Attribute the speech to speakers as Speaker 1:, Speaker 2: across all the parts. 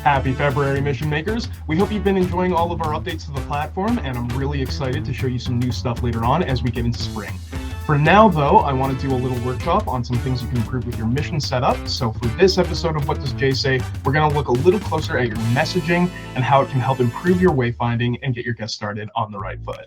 Speaker 1: Happy February, Mission Makers! We hope you've been enjoying all of our updates to the platform, and I'm really excited to show you some new stuff later on as we get into spring. For now, though, I want to do a little workshop on some things you can improve with your mission setup. So for this episode of What Does Jay Say, we're going to look a little closer at your messaging and how it can help improve your wayfinding and get your guests started on the right foot.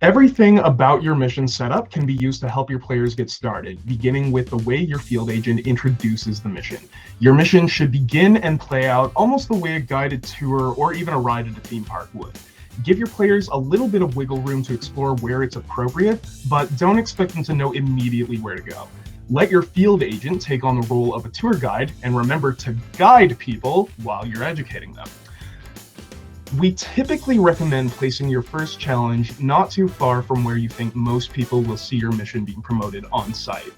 Speaker 1: Everything about your mission setup can be used to help your players get started, beginning with the way your field agent introduces the mission. Your mission should begin and play out almost the way a guided tour or even a ride at a theme park would. Give your players a little bit of wiggle room to explore where it's appropriate, but don't expect them to know immediately where to go. Let your field agent take on the role of a tour guide, and remember to guide people while you're educating them. We typically recommend placing your first challenge not too far from where you think most people will see your mission being promoted on site.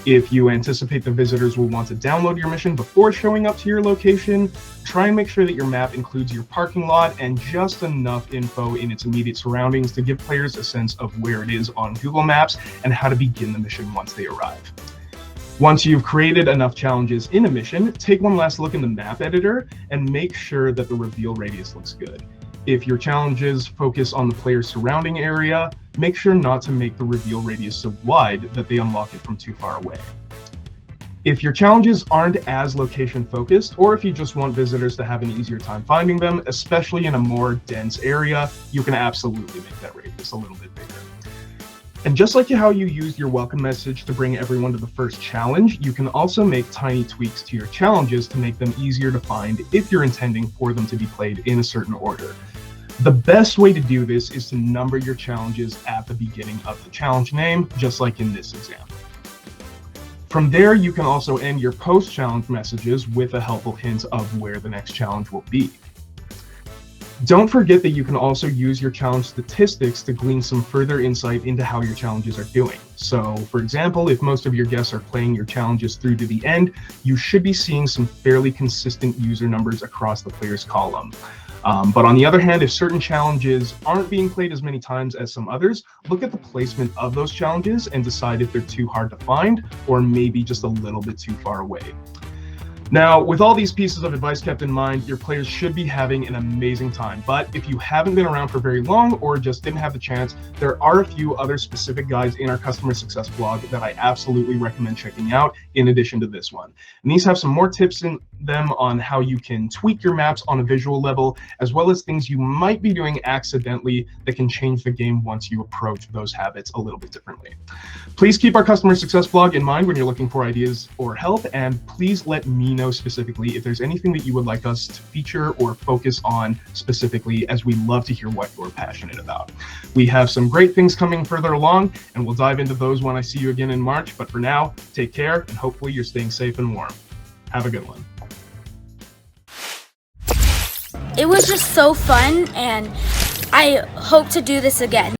Speaker 1: If you anticipate the visitors will want to download your mission before showing up to your location, try and make sure that your map includes your parking lot and just enough info in its immediate surroundings to give players a sense of where it is on Google Maps and how to begin the mission once they arrive. Once you've created enough challenges in a mission, take one last look in the map editor and make sure that the reveal radius looks good. If your challenges focus on the player's surrounding area, make sure not to make the reveal radius so wide that they unlock it from too far away. If your challenges aren't as location focused, or if you just want visitors to have an easier time finding them, especially in a more dense area, you can absolutely make that radius a little bit bigger. And just like how you used your welcome message to bring everyone to the first challenge, you can also make tiny tweaks to your challenges to make them easier to find if you're intending for them to be played in a certain order. The best way to do this is to number your challenges at the beginning of the challenge name, just like in this example. From there, you can also end your post-challenge messages with a helpful hint of where the next challenge will be. Don't forget that you can also use your challenge statistics to glean some further insight into how your challenges are doing. So, for example, if most of your guests are playing your challenges through to the end, you should be seeing some fairly consistent user numbers across the players column. But on the other hand, if certain challenges aren't being played as many times as some others, look at the placement of those challenges and decide if they're too hard to find or maybe just a little bit too far away. Now, with all these pieces of advice kept in mind, your players should be having an amazing time. But if you haven't been around for very long or just didn't have the chance, there are a few other specific guides in our customer success blog that I absolutely recommend checking out in addition to this one. And these have some more tips in them on how you can tweak your maps on a visual level, as well as things you might be doing accidentally that can change the game once you approach those habits a little bit differently. Please keep our customer success blog in mind when you're looking for ideas or help, and please let me know specifically if there's anything that you would like us to feature or focus on specifically, as we love to hear what you're passionate about. We have some great things coming further along, and we'll dive into those when I see you again in March. But for now, take care, and hopefully you're staying safe and warm. Have a good one.
Speaker 2: It was just so fun, and I hope to do this again.